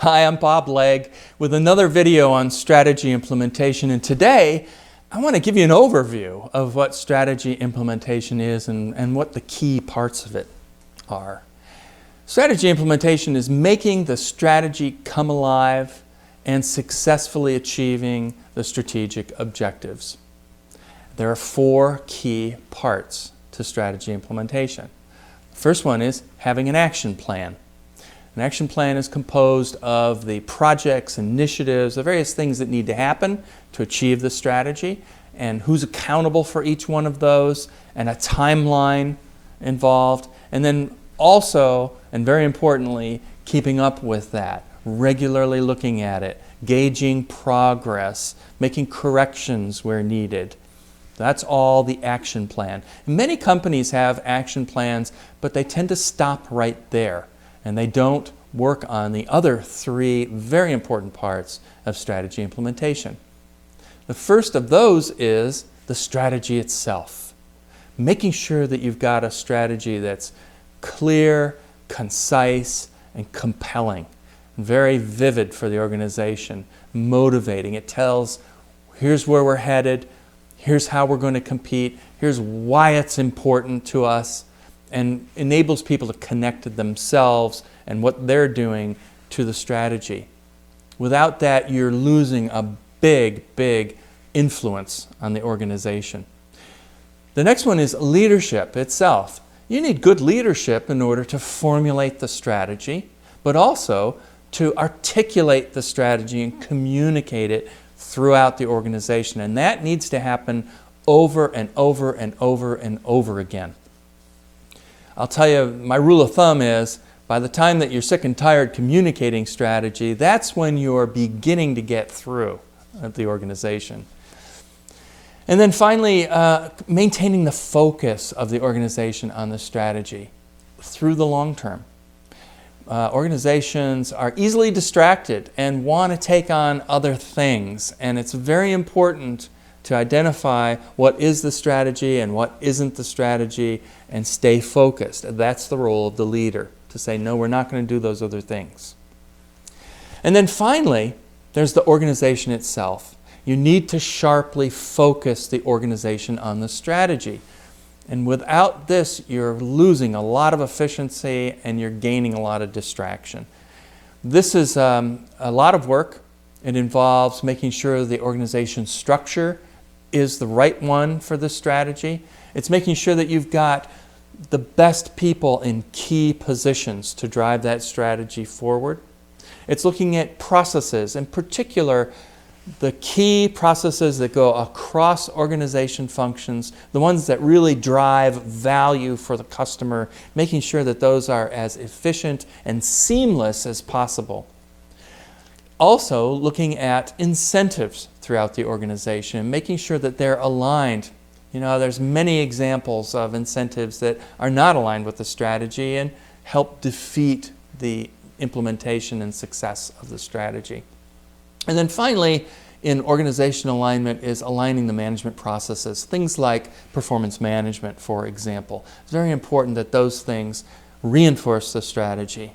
Hi, I'm Bob Legg with another video on strategy implementation, and today I want to give you an overview of what strategy implementation is and what the key parts of it are. Strategy implementation is making the strategy come alive and successfully achieving the strategic objectives. There are four key parts to strategy implementation. The first one is having an action plan. An action plan is composed of the projects, initiatives, the various things that need to happen to achieve the strategy, and who's accountable for each one of those, and a timeline involved, and then also, and very importantly, keeping up with that, regularly looking at it, gauging progress, making corrections where needed. That's all the action plan. Many companies have action plans, but they tend to stop right there, and they don't work on the other three very important parts of strategy implementation. The first of those is the strategy itself. Making sure that you've got a strategy that's clear, concise, and compelling. Very vivid for the organization, motivating. It tells, here's where we're headed, here's how we're going to compete, here's why it's important to us, and enables people to connect to themselves and what they're doing to the strategy. Without that, you're losing a big influence on the organization. The next one is leadership itself. You need good leadership in order to formulate the strategy, but also to articulate the strategy and communicate it throughout the organization. And that needs to happen over and over and over and over again. I'll tell you, my rule of thumb is, by the time that you're sick and tired communicating strategy, that's when you're beginning to get through the organization. And then finally, maintaining the focus of the organization on the strategy through the long term. Organizations are easily distracted and want to take on other things, and it's very important to identify what is the strategy and what isn't the strategy and stay focused. That's the role of the leader, to say, no, we're not going to do those other things. And then finally, there's the organization itself. You need to sharply focus the organization on the strategy. And without this, you're losing a lot of efficiency and you're gaining a lot of distraction. This is a lot of work. It involves making sure the organization structure is the right one for the strategy. It's making sure that you've got the best people in key positions to drive that strategy forward. It's looking at processes, in particular, the key processes that go across organization functions, the ones that really drive value for the customer, making sure that those are as efficient and seamless as possible. Also, looking at incentives throughout the organization, making sure that they're aligned. You know, there's many examples of incentives that are not aligned with the strategy and help defeat the implementation and success of the strategy. And then finally, in organization alignment is aligning the management processes. Things like performance management, for example. It's very important that those things reinforce the strategy.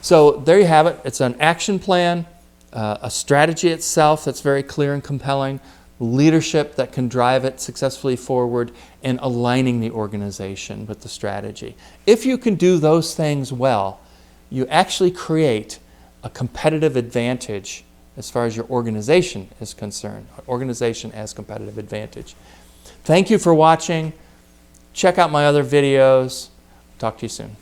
So there you have it. It's an action plan, a strategy itself that's very clear and compelling, leadership that can drive it successfully forward, and aligning the organization with the strategy. If you can do those things well, you actually create a competitive advantage as far as your organization is concerned. Organization as competitive advantage. Thank you for watching. Check out my other videos. Talk to you soon.